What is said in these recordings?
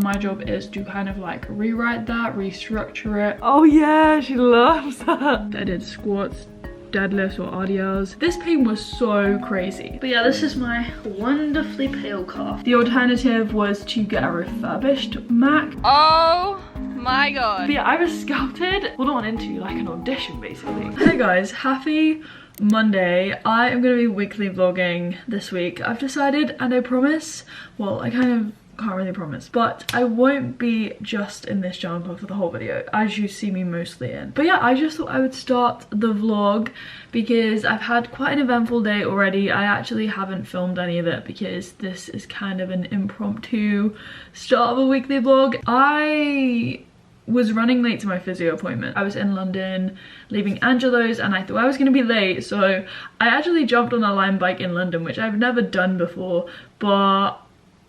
My job is to kind of like rewrite that, restructure it. Oh yeah, she loves that. I did squats, deadlifts or RDLs. This pain was so crazy. But yeah, this is my wonderfully pale calf. The alternative was to get a refurbished Mac. Oh my god. But yeah, I was scouted, well, not into like an audition basically. Hey guys, happy Monday. I am gonna be weekly vlogging this week. I've decided, and I promise, well, I kind of can't really promise, but I won't be just in this jumper for the whole video, as you see me mostly in. But yeah, I just thought I would start the vlog because I've had quite an eventful day already. I actually haven't filmed any of it because this is kind of an impromptu start of a weekly vlog. I was running late to my physio appointment. I was in London leaving Angelo's and I thought I was going to be late, so I actually jumped on a Lime bike in London, which I've never done before, but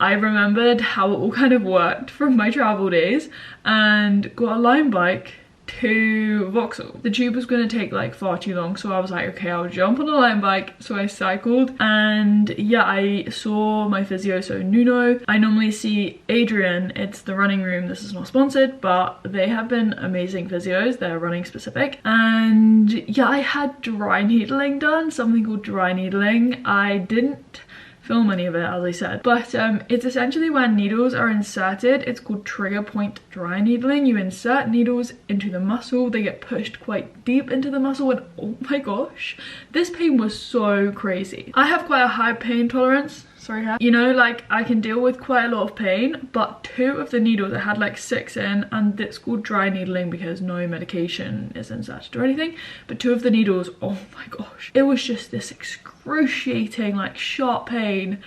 I remembered how it all kind of worked from my travel days and got a Lime bike to Vauxhall. The tube was going to take like far too long, so I was like, okay, I'll jump on a Lime bike. So I cycled, and yeah, I saw my physio, so Nuno. I normally see Adrian, it's the running room. This is not sponsored, but they have been amazing physios. They're running specific. And yeah, I had dry needling done, something called dry needling. I didn't film any of it, as I said, but it's essentially when needles are inserted. It's called trigger point dry needling. You insert needles into the muscle, they get pushed quite deep into the muscle, and oh my gosh, this pain was so crazy. I have quite a high pain tolerance, sorry, you know, like I can deal with quite a lot of pain, but 2 of the needles, I had like 6 in, and it's called dry needling because no medication is inserted or anything, but 2 of the needles, oh my gosh, it was just this excruciating like sharp pain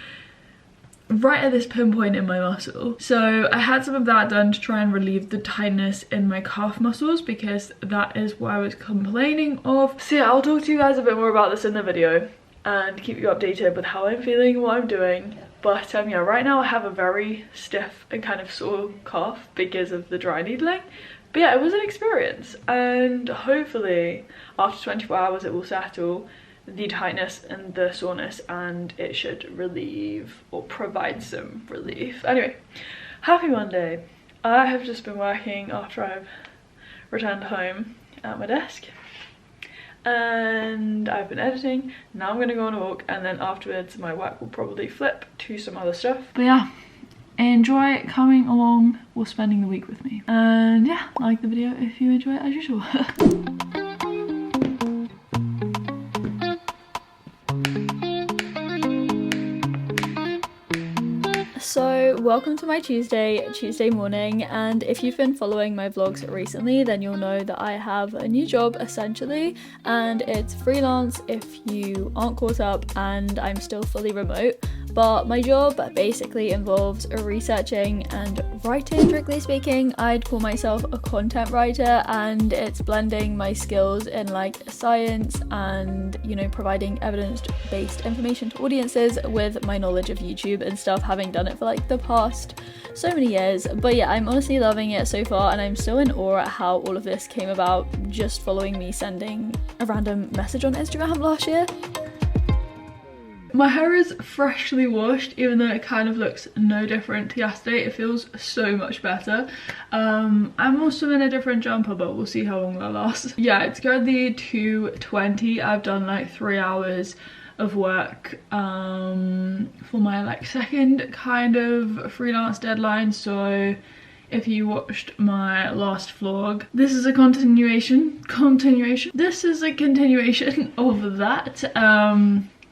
right at this pinpoint in my muscle. So I had some of that done to try and relieve the tightness in my calf muscles because that is what I was complaining of. So yeah, I'll talk to you guys a bit more about this in the video and keep you updated with how I'm feeling and what I'm doing. But yeah, right now I have a very stiff and kind of sore calf because of the dry needling. But yeah, it was an experience, and hopefully after 24 hours it will settle, the tightness and the soreness, and it should relieve or provide some relief. Anyway, happy Monday. I have just been working after I've returned home at my desk, and I've been editing. Now I'm gonna go on a walk, and then afterwards my work will probably flip to some other stuff. But yeah, enjoy coming along or spending the week with me, and yeah, like the video if you enjoy it as usual. So welcome to my Tuesday morning, and if you've been following my vlogs recently, then you'll know that I have a new job essentially, and it's freelance if you aren't caught up, and I'm still fully remote. But my job basically involves researching and writing. Strictly speaking, I'd call myself a content writer, and it's blending my skills in like science and, you know, providing evidence-based information to audiences with my knowledge of YouTube and stuff, having done it for like the past so many years. But yeah, I'm honestly loving it so far, and I'm still in awe at how all of this came about just following me sending a random message on Instagram last year. My hair is freshly washed, even though it kind of looks no different to yesterday. It feels so much better. I'm also in a different jumper, but we'll see how long that lasts. Yeah, it's currently 2:20. I've done like 3 hours of work for my like second kind of freelance deadline. So if you watched my last vlog, this is a continuation. This is a continuation of that.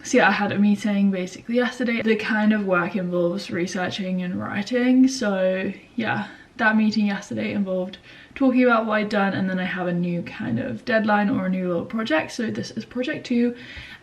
So yeah, I had a meeting basically yesterday. The kind of work involves researching and writing. So yeah, that meeting yesterday involved talking about what I'd done, and then I have a new kind of deadline or a new little project. So this is project 2,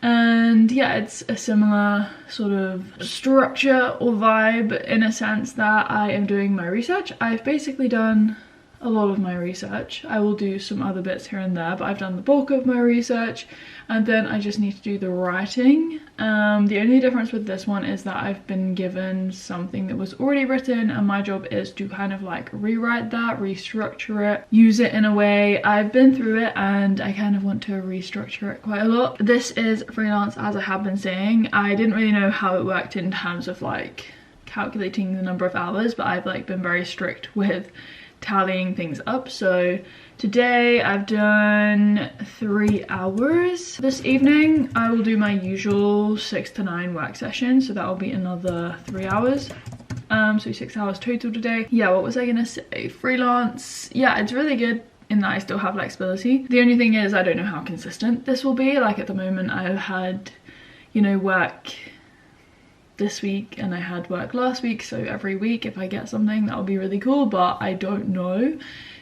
and yeah, it's a similar sort of structure or vibe in a sense that I am doing my research. I've basically done a lot of my research. I will do some other bits here and there, but I've done the bulk of my research, and then I just need to do the writing. The only difference with this one is that I've been given something that was already written, and my job is to kind of like rewrite that, restructure it, use it in a way. I've been through it and I kind of want to restructure it quite a lot. This is freelance, as I have been saying. I didn't really know how it worked in terms of like calculating the number of hours, but I've like been very strict with tallying things up. So today I've done 3 hours. This evening I will do my usual 6 to 9 work session, so that will be another 3 hours. So 6 hours total today. Yeah, what was I gonna say? Freelance. Yeah, it's really good in that I still have flexibility. The only thing is I don't know how consistent this will be. Like at the moment I've had, you know, work this week and I had work last week, so every week if I get something that will be really cool, but I don't know.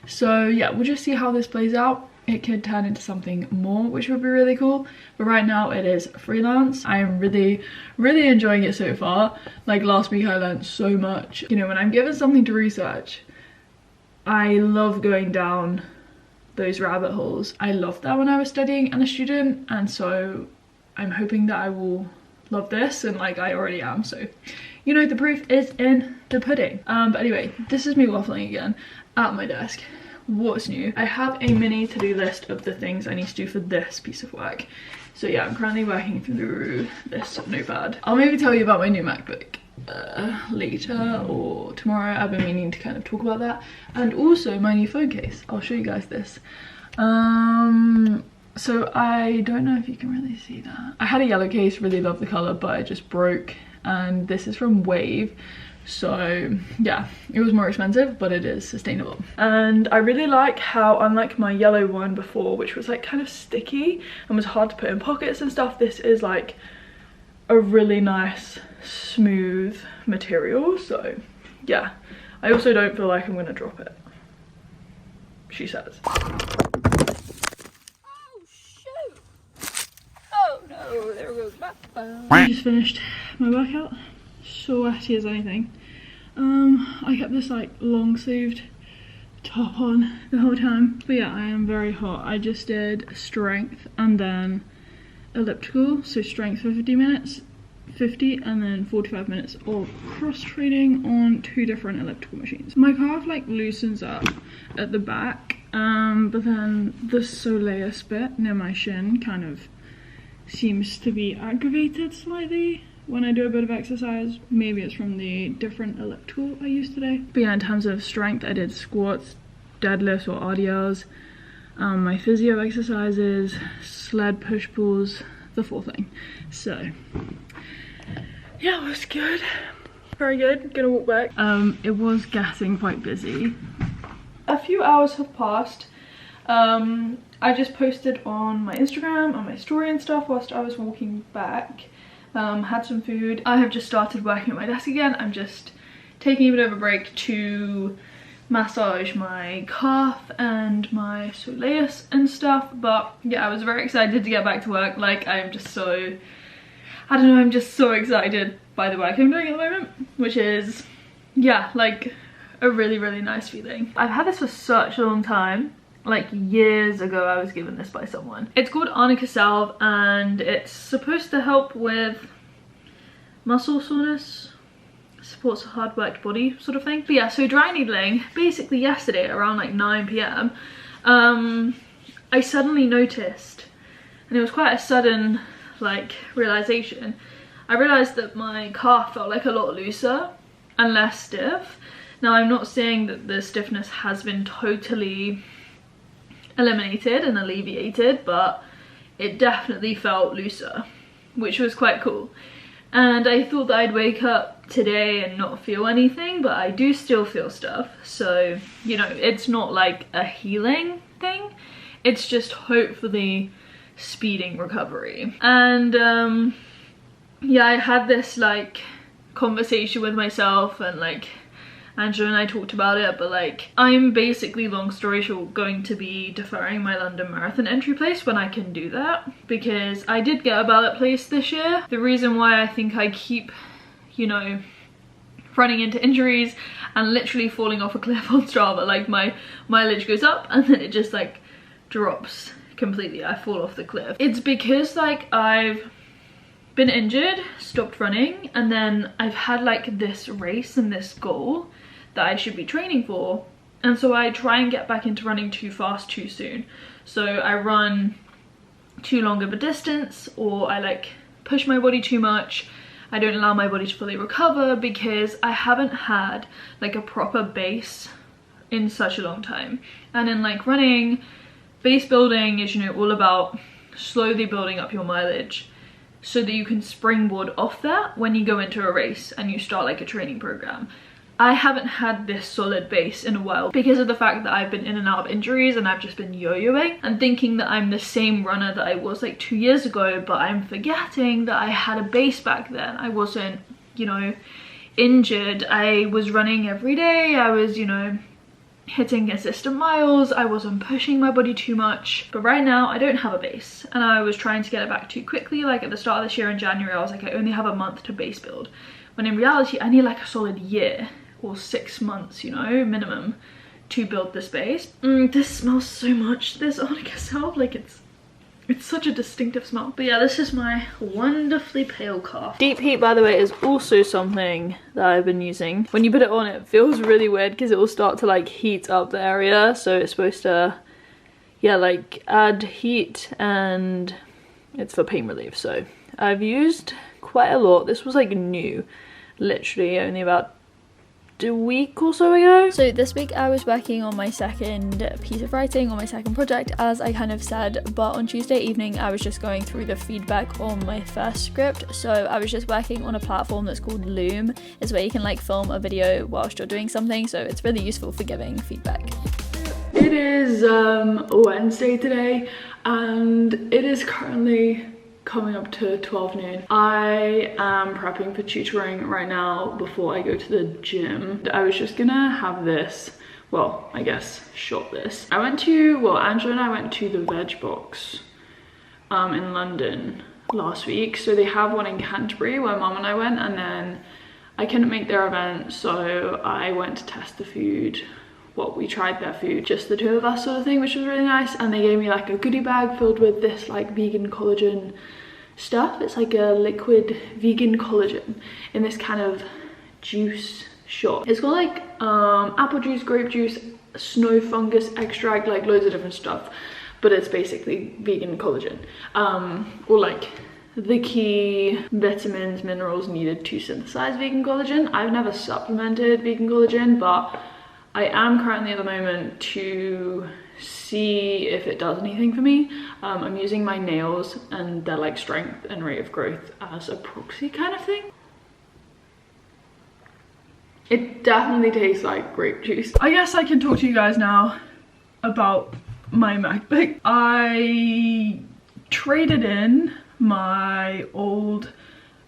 So yeah, we'll just see how this plays out. It could turn into something more, which would be really cool, but right now it is freelance. I am really enjoying it so far. Like last week I learned so much. You know, when I'm given something to research, I love going down those rabbit holes. I loved that when I was studying and a student, and so I'm hoping that I will love this, and like I already am, so you know, the proof is in the pudding. But anyway, this is me waffling again at my desk. What's new? I have a mini to-do list of the things I need to do for this piece of work. So yeah, I'm currently working through this notepad. I'll maybe tell you about my new MacBook later or tomorrow. I've been meaning to kind of talk about that, and also my new phone case. I'll show you guys this. So I don't know if you can really see that. I had a yellow case, really love the color, but it just broke, and this is from Wave. So yeah, it was more expensive, but it is sustainable. And I really like how, unlike my yellow one before, which was like kind of sticky and was hard to put in pockets and stuff, this is like a really nice smooth material. So yeah, I also don't feel like I'm gonna drop it, she says. Oh, there goes my phone. I just finished my workout, sweaty as anything. I kept this like long sleeved top on the whole time, but yeah, I am very hot. I just did strength and then elliptical, so strength for 50 minutes, 50, and then 45 minutes of cross training on 2 different elliptical machines. My calf like loosens up at the back, but then the soleus bit near my shin kind of seems to be aggravated slightly when I do a bit of exercise. Maybe it's from the different elliptical I used today. But yeah, in terms of strength, I did squats, deadlifts or RDLs, my physio exercises, sled push-pulls, the full thing. So yeah, it was good. Very good. Gonna walk back. It was getting quite busy. A few hours have passed. I just posted on my Instagram, on my story and stuff whilst I was walking back. Had some food. I have just started working at my desk again. I'm just taking a bit of a break to massage my calf and my soleus and stuff. But yeah, I was very excited to get back to work. Like, I'm just so, I don't know, I'm just so excited by the work I'm doing at the moment, which is, yeah, like a really nice feeling. I've had this for such a long time. Like years ago I was given this by someone. It's called Arnica Salve, and it's supposed to help with muscle soreness, supports a hard worked body sort of thing. But yeah, so dry needling, basically yesterday around like 9 PM, I suddenly noticed, and it was quite a sudden like realization, I realized that my calf felt like a lot looser and less stiff. Now I'm not saying that the stiffness has been totally eliminated and alleviated, but it definitely felt looser, which was quite cool. And I thought that I'd wake up today and not feel anything, but I do still feel stuff. So, you know, it's not like a healing thing, it's just hopefully speeding recovery. And yeah, I had this like conversation with myself, and like Angela and I talked about it, but like I'm basically, long story short, going to be deferring my London Marathon entry place when I can do that, because I did get a ballot place this year. The reason why I think I keep, you know, running into injuries and literally falling off a cliff on Strava, like my mileage goes up and then it just like drops completely. I fall off the cliff. It's because like I've been injured, stopped running, and then I've had like this race and this goal that I should be training for, and so I try and get back into running too fast too soon. So I run too long of a distance, or I like push my body too much, I don't allow my body to fully recover because I haven't had like a proper base in such a long time. And in like running, base building is, you know, all about slowly building up your mileage so that you can springboard off that when you go into a race and you start like a training program. I haven't had this solid base in a while because of the fact that I've been in and out of injuries and I've just been yo-yoing and thinking that I'm the same runner that I was like 2 years ago, but I'm forgetting that I had a base back then. I wasn't, you know, injured. I was running every day. I was, you know, hitting consistent miles. I wasn't pushing my body too much. But right now I don't have a base and I was trying to get it back too quickly. Like at the start of this year in January, I was like, I only have a month to base build. When in reality, I need like a solid year or 6 months, you know, minimum to build this base. This smells so much, this arnica salve, like it's such a distinctive smell. But yeah, this is my wonderfully pale calf. Deep heat, by the way, is also something that I've been using. When you put it on, it feels really weird because it will start to like heat up the area. So it's supposed to, yeah, like add heat, and it's for pain relief. So I've used quite a lot. This was like new, literally only about a week or so ago. So this week I was working on my second piece of writing, on my second project, as I kind of said, but on Tuesday evening I was just going through the feedback on my first script. So I was just working on a platform that's called Loom. It's where you can like film a video whilst you're doing something, so it's really useful for giving feedback. It is Wednesday today and it is currently coming up to 12 noon. I am prepping for tutoring right now before I go to the gym. I was just gonna have this, well, I guess shot this. I went to, well, Angela and I went to the Veg Box in London last week. So they have one in Canterbury where Mum and I went, and then I couldn't make their event, so I went to test the food. Well, we tried their food, just the two of us sort of thing, which was really nice. And they gave me like a goodie bag filled with this like vegan collagen stuff. It's like a liquid vegan collagen in this kind of juice shot. It's got like apple juice, grape juice, snow fungus extract, like loads of different stuff, but it's basically vegan collagen, or like the key vitamins, minerals needed to synthesize vegan collagen. I've never supplemented vegan collagen, but I am currently at the moment to see if it does anything for me. I'm using my nails and their like strength and rate of growth as a proxy kind of thing. It definitely tastes like grape juice. I guess I can talk to you guys now about my MacBook. I traded in my old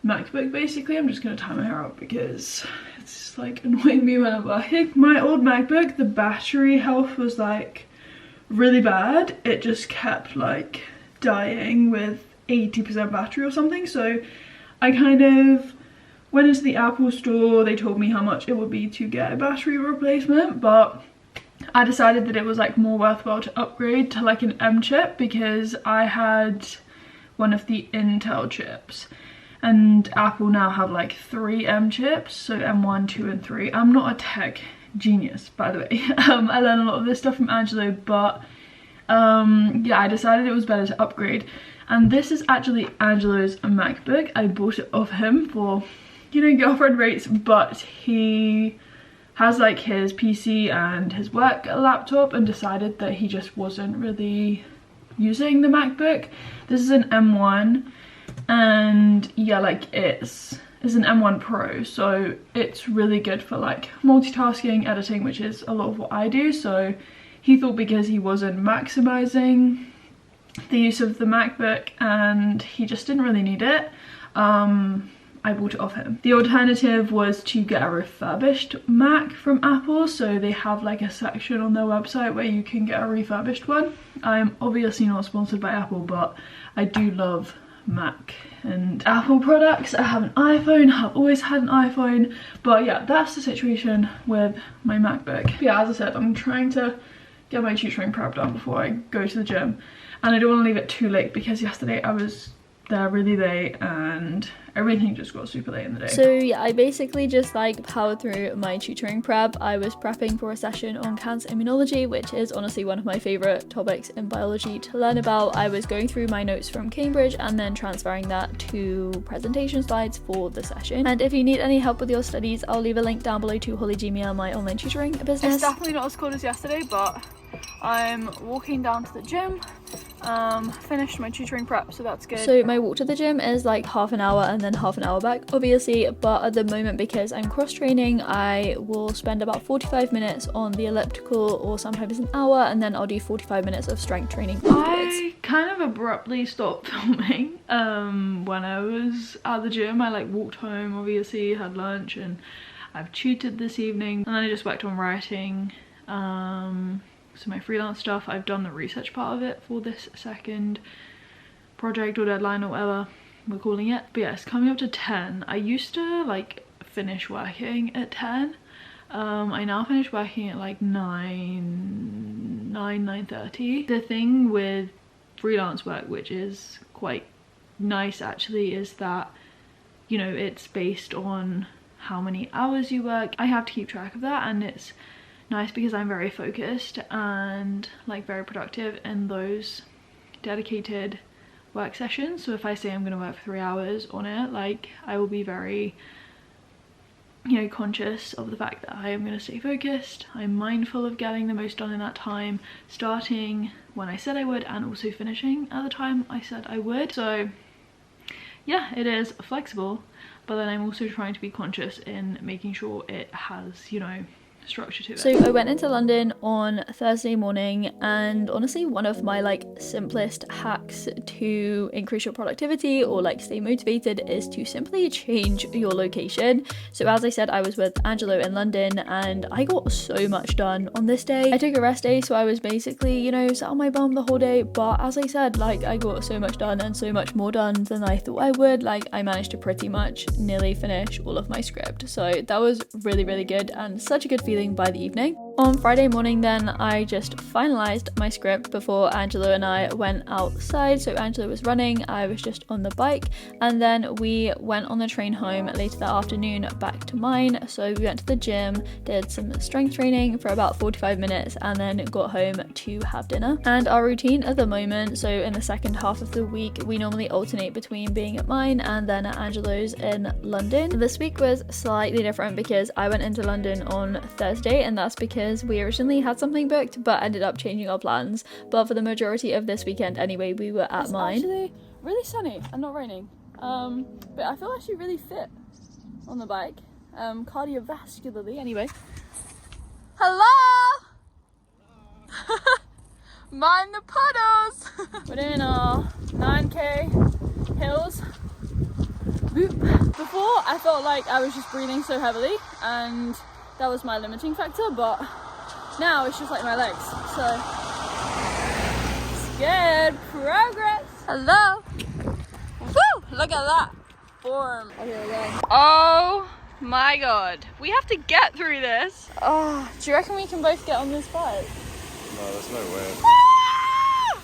MacBook basically. I'm just gonna tie my hair up because it's like annoying me when I'm working. My old MacBook, the battery health was like really bad. It just kept like dying with 80% battery or something. So I kind of went into the Apple store. They told me how much it would be to get a battery replacement, but I decided that it was like more worthwhile to upgrade to like an M chip because I had one of the Intel chips, and Apple now have like 3 M chips, so M1, 2 and 3. I'm not a tech genius, by the way. I learned a lot of this stuff from Angelo, but yeah, I decided it was better to upgrade. And this is actually Angelo's MacBook. I bought it off him for, you know, girlfriend rates, but he has like his PC and his work laptop and decided that he just wasn't really using the MacBook. This is an M1, and yeah, like it's an M1 Pro, so it's really good for like multitasking, editing, which is a lot of what I do. So he thought because he wasn't maximizing the use of the MacBook and he just didn't really need it, I bought it off him. The alternative was to get a refurbished Mac from Apple. So they have like a section on their website where you can get a refurbished one. I'm obviously not sponsored by Apple, but I do love Mac and Apple products. I have an iPhone, have always had an iPhone, but yeah, that's the situation with my MacBook. But yeah, as I said, I'm trying to get my tutoring prep done before I go to the gym, and I don't want to leave it too late because yesterday I was there really late and everything just got super late in the day. So yeah, I basically just like powered through my tutoring prep. I was prepping for a session on cancer immunology, which is honestly one of my favorite topics in biology to learn about. I was going through my notes from Cambridge and then transferring that to presentation slides for the session. And if you need any help with your studies, I'll leave a link down below to Holly Gmail, my online tutoring business. It's definitely not as cold as yesterday, but I'm walking down to the gym. Finished my tutoring prep, so that's good. So my walk to the gym is like half an hour and then half an hour back, obviously, but at the moment, because I'm cross training, I will spend about 45 minutes on the elliptical or sometimes an hour, and then I'll do 45 minutes of strength training afterwards. I kind of abruptly stopped filming when I was at the gym. I like walked home, obviously had lunch, and I've tutored this evening, and then I just worked on writing so my freelance stuff. I've done the research part of it for this second project or deadline or whatever we're calling it. But yeah, it's coming up to 10. I used to like finish working at 10. I now finish working at like 9:30. The thing with freelance work, which is quite nice actually, is that, you know, it's based on how many hours you work. I have to keep track of that, and it's nice because I'm very focused and like very productive in those dedicated work sessions. So if I say I'm going to work for 3 hours on it, like I will be very, you know, conscious of the fact that I am going to stay focused. I'm mindful of getting the most done in that time, starting when I said I would and also finishing at the time I said I would. So yeah, it is flexible, but then I'm also trying to be conscious in making sure it has, you know, structure to it. So I went into London on Thursday morning, and honestly one of my like simplest hacks to increase your productivity or like stay motivated is to simply change your location. So as I said, I was with Angelo in London and I got so much done on this day. I took a rest day, so I was basically, you know, sat on my bum the whole day, but as I said, like I got so much done and so much more done than I thought I would. Like I managed to pretty much nearly finish all of my script, so that was really, really good and such a good feeling by the evening. On Friday morning then, I just finalized my script before Angelo and I went outside. So Angelo was running, I was just on the bike, and then we went on the train home later that afternoon back to mine. So we went to the gym, did some strength training for about 45 minutes, and then got home to have dinner. And our routine at the moment, so in the second half of the week, we normally alternate between being at mine and then at Angelo's in London. This week was slightly different because I went into London on Thursday, and that's because we originally had something booked but ended up changing our plans. But for the majority of this weekend anyway, we were at mine. It's actually really sunny and not raining, but I feel actually really fit on the bike, cardiovascularly anyway. Hello! Mind the puddles! We're doing our 9k hills. Boop. Before I felt like I was just breathing so heavily and that was my limiting factor, but now it's just like my legs, so it's good progress. Hello. Woo! Look at that form. Okay, we're going. Oh my god, we have to get through this. Oh, do you reckon we can both get on this bike? No, there's no way. Ah!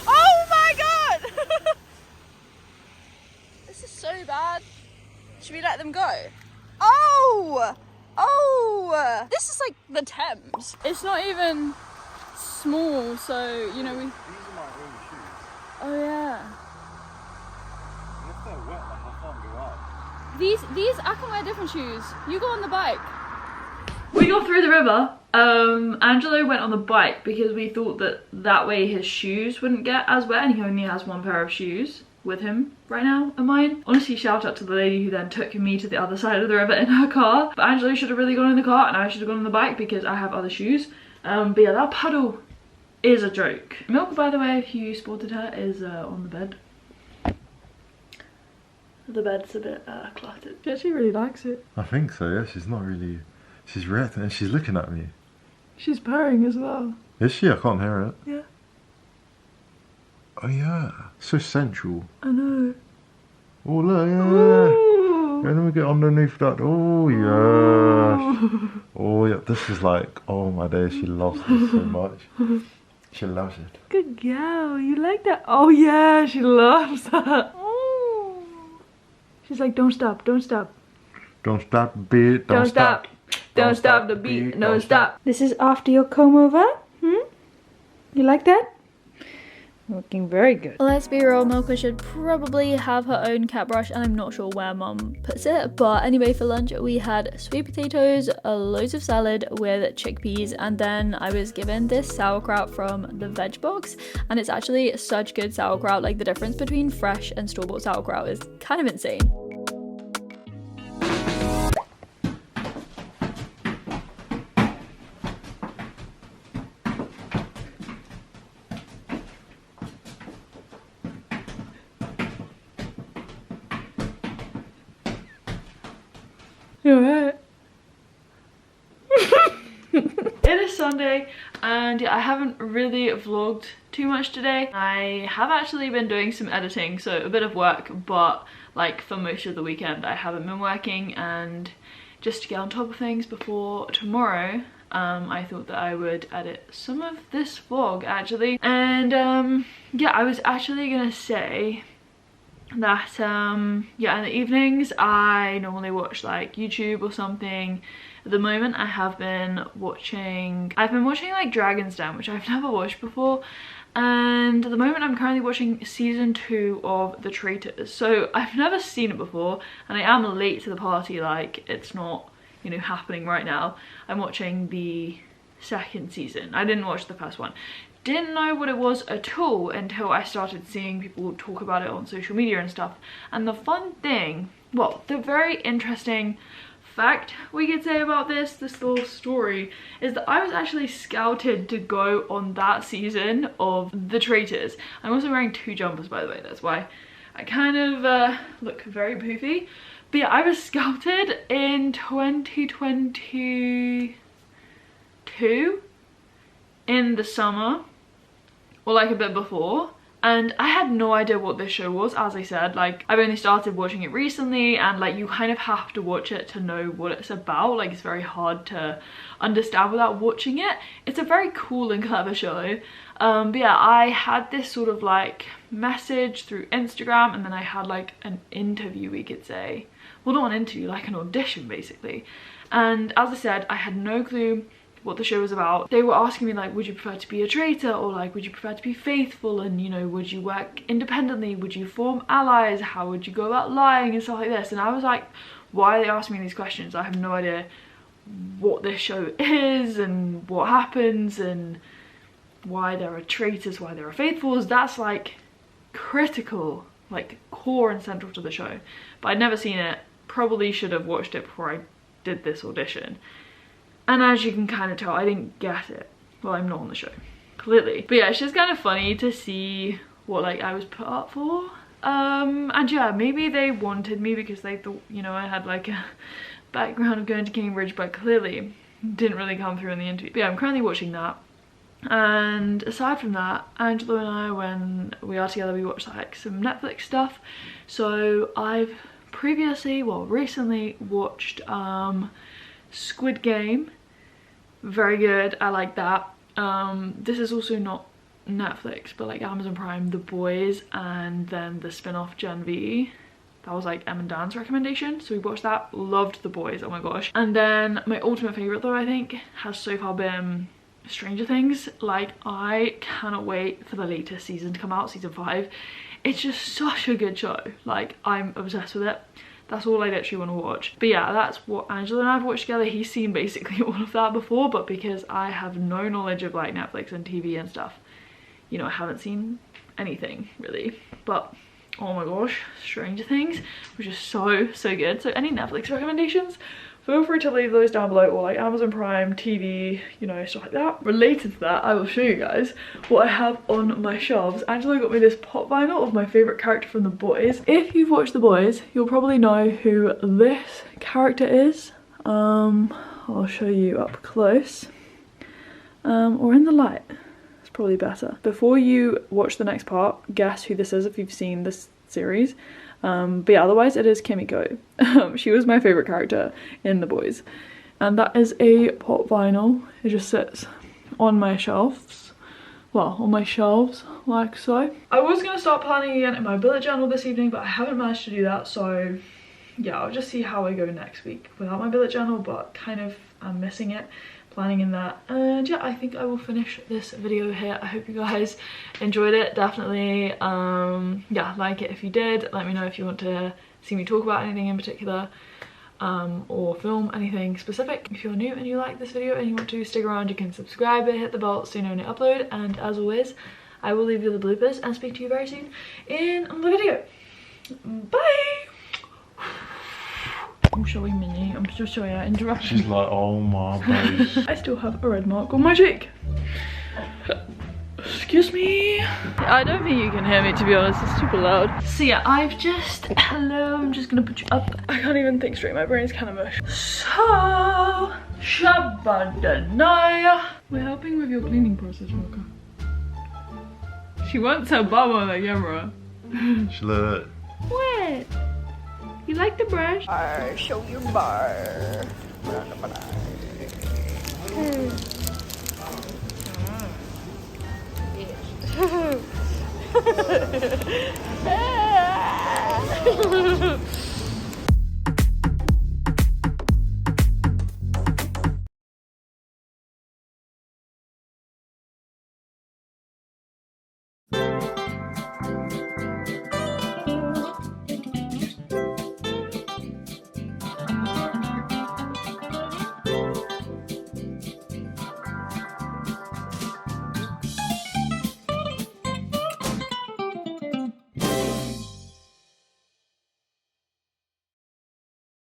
Oh my god! This is so bad. Should we let them go? Oh! Oh! This is like the Thames. It's not even small, so, you know, we... These are my own shoes. Oh yeah. And if they're wet, like, I can't go up. These, I can wear different shoes. You go on the bike. We got through the river. Angelo went on the bike because we thought that way his shoes wouldn't get as wet, and he only has one pair of shoes with him right now at mine. Honestly, shout out to the lady who then took me to the other side of the river in her car. But Angelo should have really gone in the car and I should have gone on the bike because I have other shoes. But yeah, that puddle is a joke. Milk, by the way, if you spotted her, is on the bed. The bed's a bit cluttered. She actually really likes it. I think so, yeah. She's not really... She's reacting and she's looking at me. She's purring as well. Is she? I can't hear it. Yeah. Oh yeah, so sensual. I know. Oh look, yeah. Ooh. And then we get underneath that. Oh yeah. Oh yeah, this is like, oh my days, she loves this so much. She loves it. Good girl, you like that? Oh yeah, she loves that. Oh. She's like, don't stop, don't stop. Don't stop the beat, don't stop. Don't stop the beat, no stop. This is after your comb over? You like that? Looking very good. Let's be real, Milka should probably have her own cat brush, and I'm not sure where mum puts it. But anyway, for lunch we had sweet potatoes, loads of salad with chickpeas, and then I was given this sauerkraut from the veg box, and it's actually such good sauerkraut. Like, the difference between fresh and store-bought sauerkraut is kind of insane. You alright? It is Sunday, and yeah, I haven't really vlogged too much today. I have actually been doing some editing, so a bit of work, but like for most of the weekend I haven't been working, and just to get on top of things before tomorrow, I thought that I would edit some of this vlog actually. And yeah, I was actually gonna say that yeah, in the evenings I normally watch like YouTube or something. At the moment I've been watching like Dragon's Den, which I've never watched before, and at the moment I'm currently watching season 2 of The Traitors. So I've never seen it before, and I am late to the party, like it's not, you know, happening right now. I'm watching the second season. I didn't watch the first one. Didn't know what it was at all until I started seeing people talk about it on social media and stuff. And the fun thing, well, the very interesting fact we could say about this little story is that I was actually scouted to go on that season of The Traitors. I'm also wearing 2 jumpers, by the way, that's why I kind of look very poofy. But yeah, I was scouted in 2022 in the summer, or like a bit before, and I had no idea what this show was. As I said, like I've only started watching it recently, and like you kind of have to watch it to know what it's about. Like it's very hard to understand without watching it. It's a very cool and clever show. But yeah, I had this sort of like message through Instagram, and then I had like an interview, we could say. Well, not an interview, like an audition basically. And as I said, I had no clue what the show was about. They were asking me like, would you prefer to be a traitor, or like would you prefer to be faithful, and you know, would you work independently, would you form allies, how would you go about lying and stuff like this. And I was like, why are they asking me these questions? I have no idea what this show is and what happens and why there are traitors, why there are faithfuls. That's like critical, like core and central to the show. But I'd never seen it, probably should have watched it before I did this audition. And as you can kind of tell, I didn't get it. Well, I'm not on the show, clearly. But yeah, it's just kind of funny to see what like I was put up for. And yeah, maybe they wanted me because they thought, you know, I had like a background of going to Cambridge, but clearly didn't really come through in the interview. But yeah, I'm currently watching that. And aside from that, Angela and I, when we are together, we watch like some Netflix stuff. So I've previously, well, recently watched Squid Game. Very good, I like that. This is also not Netflix, but like Amazon Prime, The Boys, and then the spin-off Gen V. That was like Em and Dan's recommendation, so we watched that. Loved The Boys, oh my gosh. And then my ultimate favorite though, I think, has so far been Stranger Things. Like, I cannot wait for the latest season to come out, season 5. It's just such a good show. Like, I'm obsessed with it. That's all I literally want to watch. But yeah, that's what Angela and I have watched together. He's seen basically all of that before, but because I have no knowledge of like Netflix and TV and stuff, you know, I haven't seen anything really. But oh my gosh, Stranger Things, which is so good. So any Netflix recommendations, feel free to leave those down below, or like Amazon Prime, TV, you know, stuff like that. Related to that, I will show you guys what I have on my shelves. Angela got me this pop vinyl of my favourite character from The Boys. If you've watched The Boys, you'll probably know who this character is. I'll show you up close. Or in the light. It's probably better. Before you watch the next part, guess who this is if you've seen this series. But yeah, otherwise it is Kimiko. She was my favourite character in The Boys. And that is a pop vinyl. It just sits on my shelves. well, on my shelves, like so. I was gonna start planning again in my bullet journal this evening, but I haven't managed to do that, so yeah, I'll just see how I go next week without my bullet journal, but kind of I'm missing it, planning in that. And yeah, I think I will finish this video here. I hope you guys enjoyed it. Definitely, yeah, like it if you did. Let me know if you want to see me talk about anything in particular. Or film anything specific. If you're new and you like this video and you want to stick around, you can subscribe and hit the bell so you know when I upload. And as always, I will leave you the bloopers and speak to you very soon in another video. Bye! I'm showing Minnie. I'm still showing her interruption. She's like, oh my base. I still have a red mark on my cheek. Excuse me. I don't think you can hear me, to be honest. It's super loud. So yeah, I'm just gonna put you up. I can't even think straight. My brain's kind of mush. So, Shabbadanaya. We're helping with your cleaning process, Walker. She wants her bum on the camera. She let it. What? You like the brush? Show your bar.